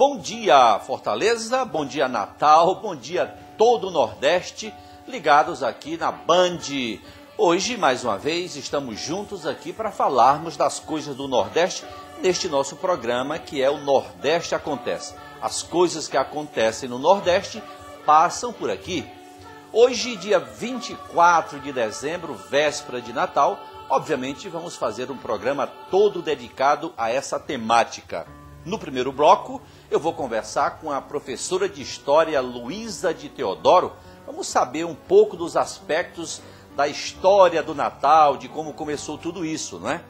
Bom dia, Fortaleza, bom dia, Natal, bom dia todo o Nordeste, ligados aqui na Band. Hoje, mais uma vez, estamos juntos aqui para falarmos das coisas do Nordeste neste nosso programa que é o Nordeste Acontece. As coisas que acontecem no Nordeste passam por aqui. Hoje, dia 24 de dezembro, véspera de Natal, obviamente vamos fazer um programa todo dedicado a essa temática. No primeiro bloco, eu vou conversar com a professora de História Luísa de Teodoro. Vamos saber um pouco dos aspectos da história do Natal, de como começou tudo isso, não é?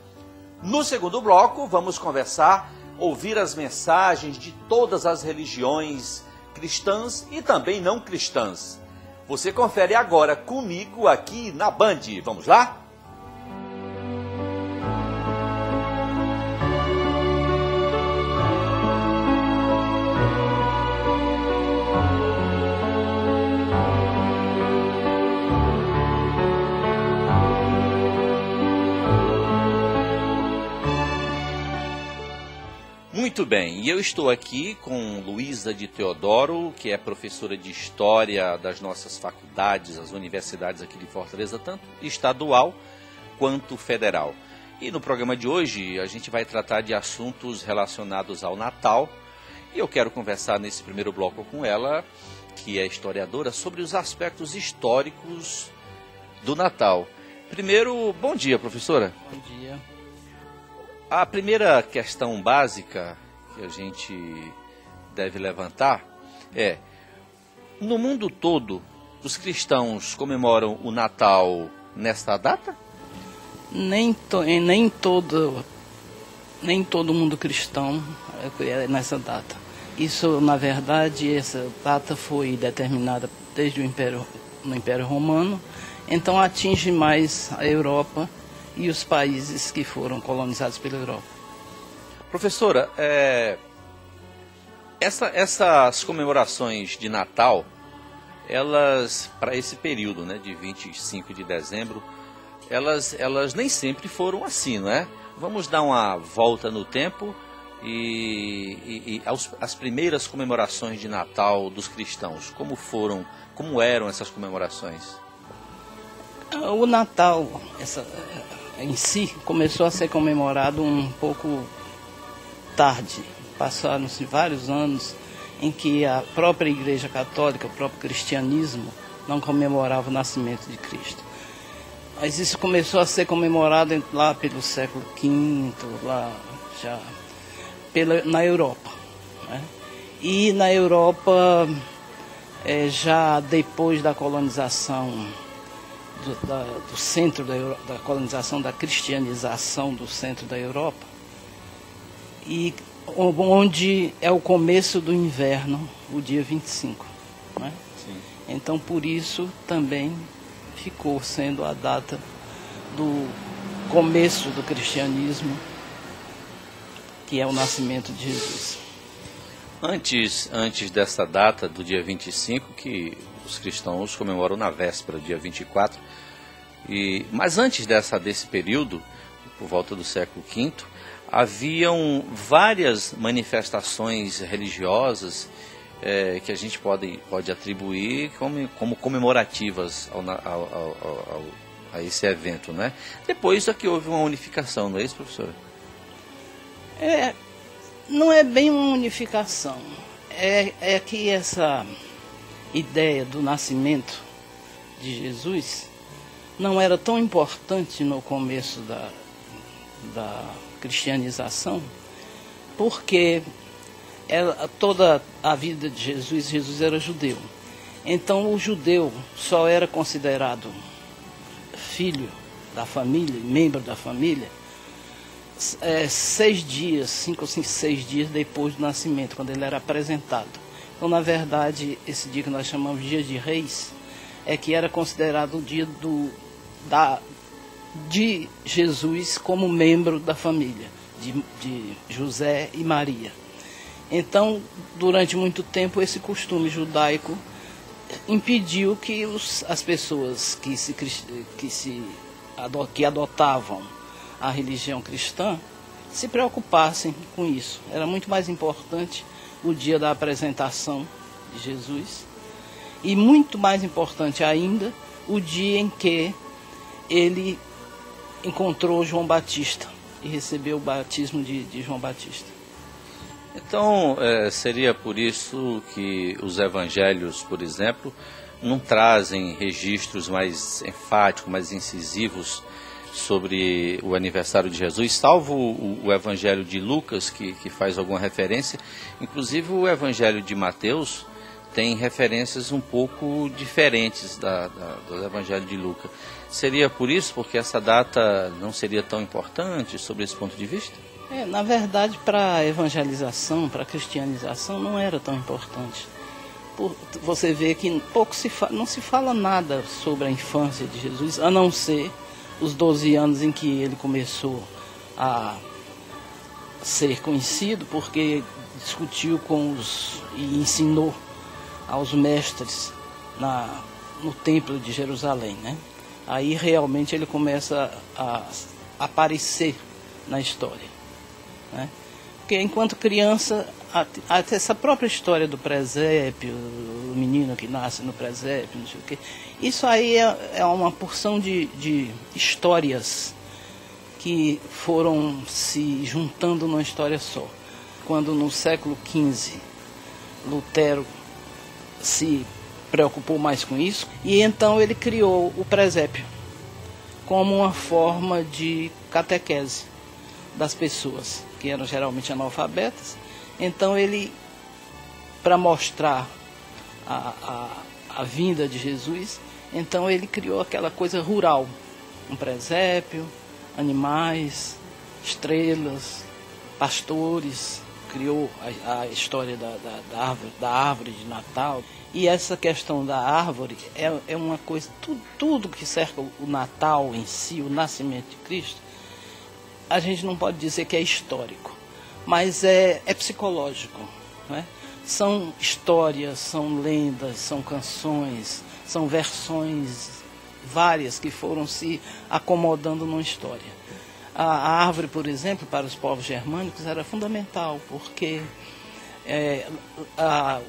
No segundo bloco, vamos conversar, ouvir as mensagens de todas as religiões cristãs e também não cristãs. Você confere agora comigo aqui na Band. Vamos lá? Muito bem, e eu estou aqui com Luísa de Teodoro, que é professora de História das nossas faculdades, as universidades aqui de Fortaleza, tanto estadual quanto federal. E no programa de hoje a gente vai tratar de assuntos relacionados ao Natal, e eu quero conversar nesse primeiro bloco com ela, que é historiadora, sobre os aspectos históricos do Natal. Primeiro, bom dia, professora. Bom dia. A primeira questão básica que a gente deve levantar é: no mundo todo, os cristãos comemoram o Natal nesta data? Nem todo mundo cristão é nessa data. Isso, na verdade, essa data foi determinada desde no Império Romano, então atinge mais a Europa e os países que foram colonizados pela Europa. Professora, essas comemorações de Natal, elas, para esse período, né, de 25 de dezembro, elas nem sempre foram assim, não é? Vamos dar uma volta no tempo e as primeiras comemorações de Natal dos cristãos, como eram essas comemorações? O Natal em si começou a ser comemorado um pouco tarde. Passaram-se vários anos em que a própria Igreja Católica, o próprio cristianismo, não comemorava o nascimento de Cristo. Mas isso começou a ser comemorado lá pelo século V, lá já na Europa, né? E na Europa, já depois da colonização do centro da colonização, da cristianização do centro da Europa, e onde é o começo do inverno, o dia 25. Né? Sim. Então, por isso, também ficou sendo a data do começo do cristianismo, que é o nascimento de Jesus. Antes dessa data, do dia 25, que os cristãos comemoram na véspera, dia 24, mas antes desse período, por volta do século V, haviam várias manifestações religiosas que a gente pode atribuir como comemorativas a esse evento, né? Depois aqui houve uma unificação, não é isso, professora? Não é bem uma unificação, é que essa ideia do nascimento de Jesus não era tão importante no começo da cristianização, porque toda a vida de Jesus era judeu. Então o judeu só era considerado filho da família, membro da família, 5 ou 6 dias depois do nascimento, quando ele era apresentado. Então, na verdade, esse dia que nós chamamos de Dia de Reis, é que era considerado o dia de Jesus como membro da família, de José e Maria. Então, durante muito tempo, esse costume judaico impediu que as pessoas que adotavam a religião cristã se preocupassem com isso. Era muito mais importante o dia da apresentação de Jesus. E muito mais importante ainda, o dia em que ele encontrou João Batista e recebeu o batismo de João Batista. Então, seria por isso que os evangelhos, por exemplo, não trazem registros mais enfáticos, mais incisivos sobre o aniversário de Jesus, salvo o evangelho de Lucas, que faz alguma referência. Inclusive o evangelho de Mateus tem referências um pouco diferentes do evangelho de Lucas. Seria por isso, porque essa data não seria tão importante sobre esse ponto de vista? Na verdade, para a evangelização, para a cristianização, não era tão importante. Você vê que não se fala nada sobre a infância de Jesus, a não ser os 12 anos em que ele começou a ser conhecido, porque discutiu e ensinou aos mestres no templo de Jerusalém, né? Aí realmente ele começa a aparecer na história, né? Porque enquanto criança, até essa própria história do presépio, o menino que nasce no presépio, não sei o quê, isso aí é uma porção de histórias que foram se juntando numa história só. Quando no século XV, Lutero se preocupou mais com isso, e então ele criou o presépio como uma forma de catequese das pessoas, que eram geralmente analfabetas. Então ele, para mostrar a vinda de Jesus, então ele criou aquela coisa rural, um presépio, animais, estrelas, pastores, criou a história da árvore de Natal. E essa questão da árvore é uma coisa, tudo que cerca o Natal em si, o nascimento de Cristo, a gente não pode dizer que é histórico, mas é psicológico, né? São histórias, são lendas, são canções, são versões várias que foram se acomodando numa história. A árvore, por exemplo, para os povos germânicos era fundamental, porque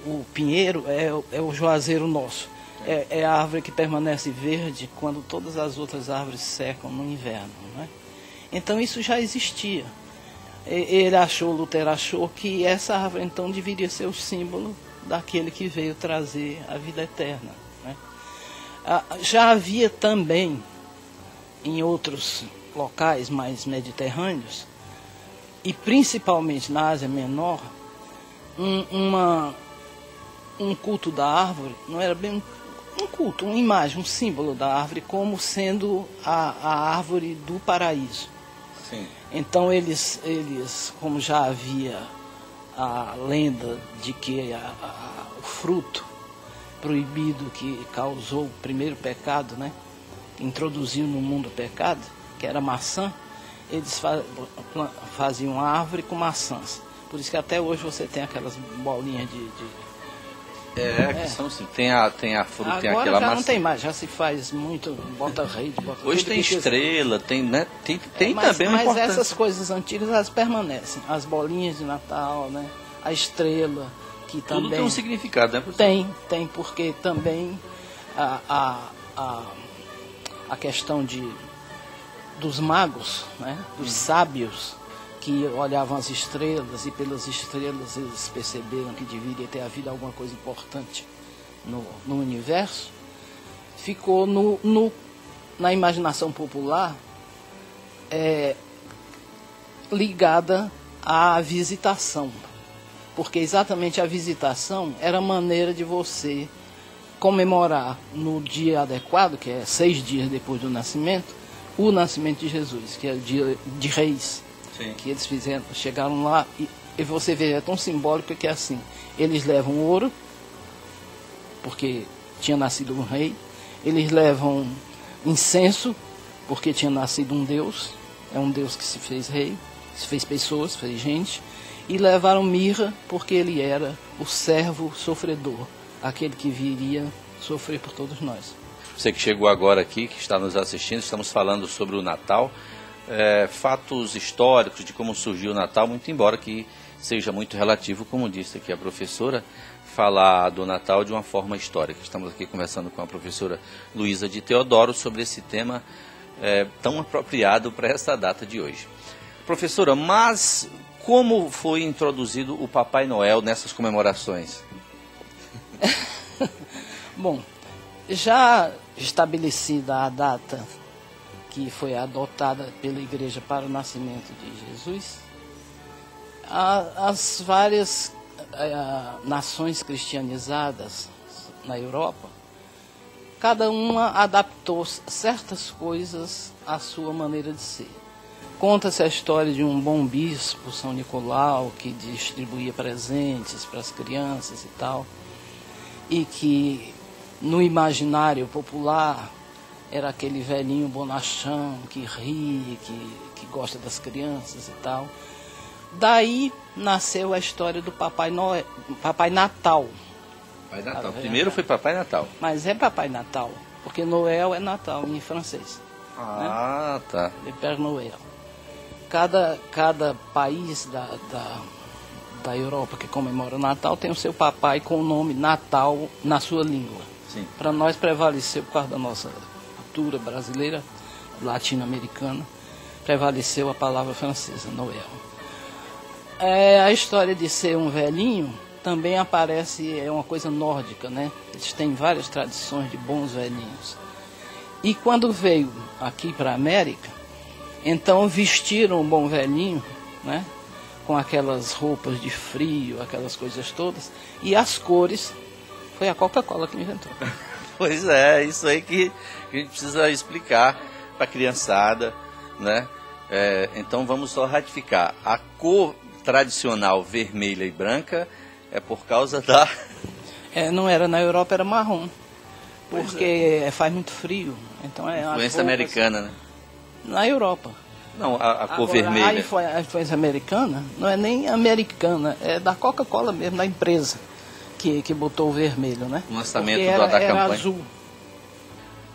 o pinheiro é o juazeiro nosso. É a árvore que permanece verde quando todas as outras árvores secam no inverno, né? Então isso já existia. Lutero achou que essa árvore então deveria ser o símbolo daquele que veio trazer a vida eterna, né? Já havia também em outros locais mais mediterrâneos, e principalmente na Ásia Menor, um culto da árvore. Não era bem um culto, uma imagem, um símbolo da árvore como sendo a árvore do paraíso. Sim. Então eles, como já havia a lenda de que o fruto proibido que causou o primeiro pecado, né, introduziu no mundo o pecado, que era maçã, eles faziam uma árvore com maçãs. Por isso que até hoje você tem aquelas bolinhas que são assim, tem a fruta, agora tem aquela já maçã. Não tem mais, já se faz muito, bota rede, bota Hoje tem estrela, tem, né? Tem também uma mas importância. essas coisas antigas, elas permanecem. As bolinhas de Natal, né? A estrela, que Tudo também... tem um significado, né, professor? Tem, porque também a questão dos magos, né? Dos sábios, que olhavam as estrelas, e pelas estrelas eles perceberam que deveria ter havido alguma coisa importante no universo, ficou na imaginação popular ligada à visitação, porque exatamente a visitação era a maneira de você comemorar no dia adequado, que é 6 dias depois do nascimento, o nascimento de Jesus, que é o dia de Reis. Sim. Que eles chegaram lá e você vê, é tão simbólico que é assim, eles levam ouro, porque tinha nascido um rei, eles levam incenso, porque tinha nascido um Deus, é um Deus que se fez rei, se fez pessoas, fez gente, e levaram mirra, porque ele era o servo sofredor, aquele que viria sofrer por todos nós. Você que chegou agora aqui, que está nos assistindo, estamos falando sobre o Natal, fatos históricos de como surgiu o Natal, muito embora que seja muito relativo, como disse aqui a professora, falar do Natal de uma forma histórica. Estamos aqui conversando com a professora Luísa de Teodoro sobre esse tema tão apropriado para essa data de hoje. Professora, mas como foi introduzido o Papai Noel nessas comemorações? Bom, já estabelecida a data que foi adotada pela Igreja para o nascimento de Jesus, as várias nações cristianizadas na Europa, cada uma adaptou certas coisas à sua maneira de ser. Conta-se a história de um bom bispo, São Nicolau, que distribuía presentes para as crianças e tal, e que no imaginário popular era aquele velhinho bonachão que ri, que gosta das crianças e tal. Daí nasceu a história do Papai Noel, Papai Natal. Papai Natal. Primeiro foi Papai Natal. Mas é Papai Natal, porque Noel é Natal em francês. Ah, né? Tá. Le Père Noël. Cada país da Europa que comemora o Natal tem o seu papai com o nome Natal na sua língua. Para nós prevaleceu, por causa da nossa cultura brasileira, latino-americana, prevaleceu a palavra francesa, Noel. A história de ser um velhinho também aparece, é uma coisa nórdica, né? Eles têm várias tradições de bons velhinhos. E quando veio aqui para a América, então vestiram um bom velhinho, né? Com aquelas roupas de frio, aquelas coisas todas, e as cores, foi a Coca-Cola que inventou. Pois é, isso aí que a gente precisa explicar para a criançada, né? Então vamos só ratificar. A cor tradicional vermelha e branca é por causa da... não era na Europa, era marrom, porque faz muito frio. Então influência americana, né? Na Europa. Não, a cor vermelha. A influência americana não é nem americana, é da Coca-Cola mesmo, da empresa que botou o vermelho, né? O lançamento da campanha. Era azul.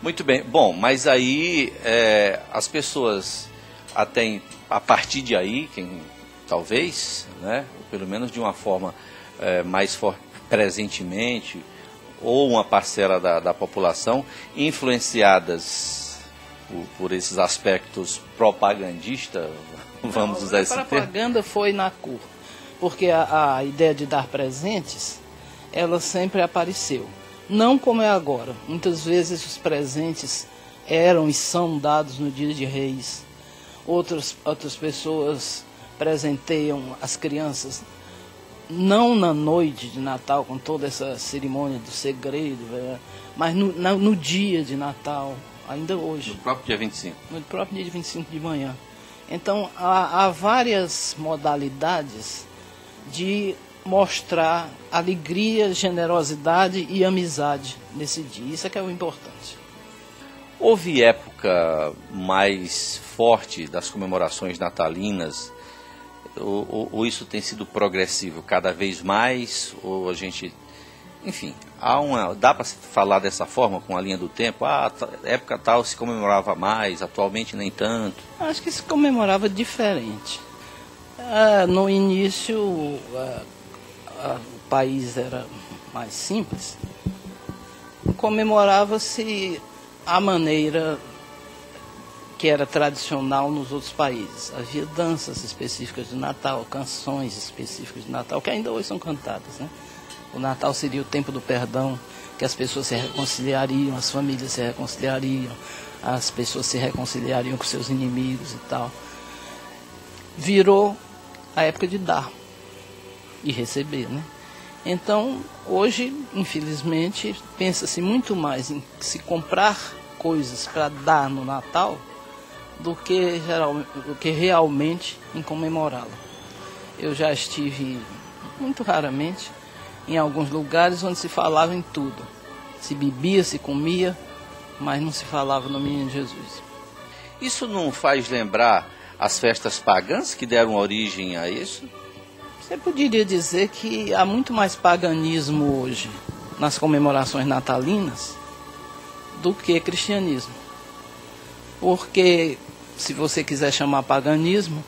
Muito bem. Bom, mas aí as pessoas até a partir de aí, talvez, né, pelo menos de uma forma mais presentemente, ou uma parcela da população, influenciadas por esses aspectos propagandistas, vamos usar esse termo. A propaganda foi na cor, porque a ideia de dar presentes, ela sempre apareceu. Não como é agora. Muitas vezes os presentes eram e são dados no dia de Reis. Outras pessoas presenteiam as crianças não na noite de Natal, com toda essa cerimônia do segredo, mas no dia de Natal, ainda hoje. No próprio dia 25. No próprio dia de 25 de manhã. Então, há várias modalidades de mostrar alegria, generosidade e amizade nesse dia. Isso é que é o importante. Houve época mais forte das comemorações natalinas? Ou isso tem sido progressivo cada vez mais? Ou a gente... Enfim, dá para falar dessa forma, com a linha do tempo? Época tal se comemorava mais, atualmente nem tanto. Acho que se comemorava diferente. No início, o país era mais simples. Comemorava-se a maneira que era tradicional nos outros países. Havia danças específicas de Natal, canções específicas de Natal, que ainda hoje são cantadas, né? O Natal seria o tempo do perdão, que as pessoas se reconciliariam, as famílias se reconciliariam, as pessoas se reconciliariam com seus inimigos e tal. Virou a época de dar e receber, né? Então, hoje, infelizmente, pensa-se muito mais em se comprar coisas para dar no Natal do que realmente em comemorá-lo. Eu já estive, muito raramente, em alguns lugares onde se falava em tudo. Se bebia, se comia, mas não se falava no menino Jesus. Isso não faz lembrar as festas pagãs que deram origem a isso? Você poderia dizer que há muito mais paganismo hoje nas comemorações natalinas do que cristianismo. Porque, se você quiser chamar paganismo,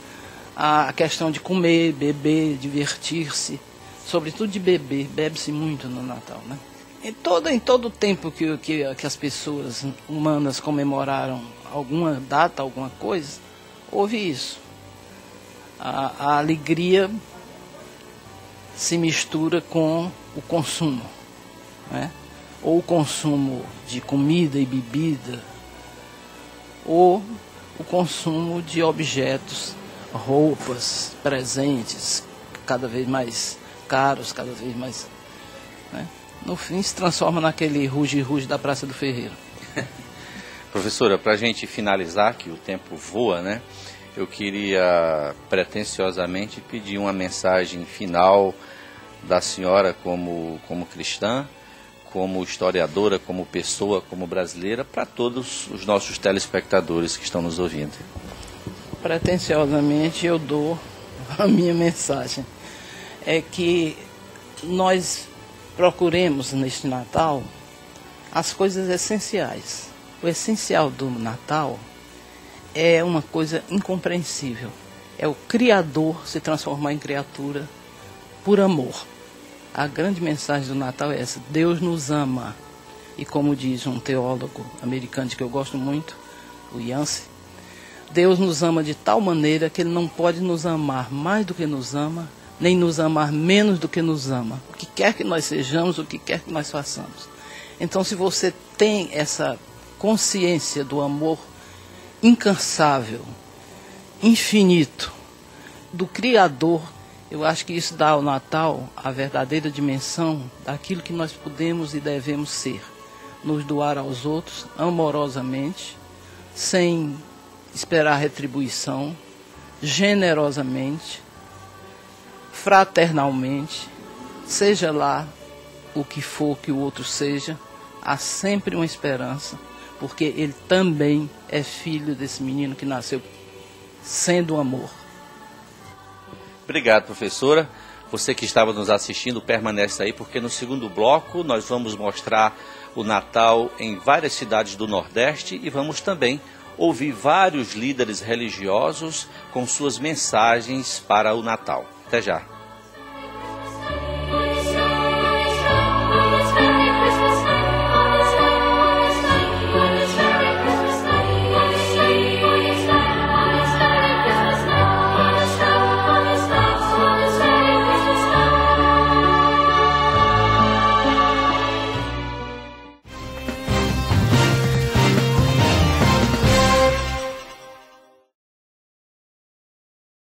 a questão de comer, beber, divertir-se, sobretudo de beber, bebe-se muito no Natal, né? Em todo o tempo que as pessoas humanas comemoraram alguma data, alguma coisa, houve isso. A alegria se mistura com o consumo, né? Ou o consumo de comida e bebida, ou o consumo de objetos, roupas, presentes, cada vez mais caros, cada vez mais, né? No fim se transforma naquele ruge-ruge da Praça do Ferreiro. Professora, para a gente finalizar, que o tempo voa, né? Eu queria pretensiosamente pedir uma mensagem final da senhora como cristã, como historiadora, como pessoa, como brasileira, para todos os nossos telespectadores que estão nos ouvindo. Pretensiosamente eu dou a minha mensagem. É que nós procuremos neste Natal as coisas essenciais. O essencial do Natal é uma coisa incompreensível. É o Criador se transformar em criatura por amor. A grande mensagem do Natal é essa: Deus nos ama. E como diz um teólogo americano que eu gosto muito, o Yancey, Deus nos ama de tal maneira que Ele não pode nos amar mais do que nos ama, nem nos amar menos do que nos ama. O que quer que nós sejamos, o que quer que nós façamos. Então, se você tem essa consciência do amor incansável, infinito, do Criador, eu acho que isso dá ao Natal a verdadeira dimensão daquilo que nós podemos e devemos ser. Nos doar aos outros amorosamente, sem esperar retribuição, generosamente, fraternalmente, seja lá o que for que o outro seja, há sempre uma esperança, porque ele também é filho desse menino que nasceu sendo amor. Obrigado, professora. Você que estava nos assistindo, permanece aí, porque no segundo bloco nós vamos mostrar o Natal em várias cidades do Nordeste e vamos também ouvir vários líderes religiosos com suas mensagens para o Natal. Até já.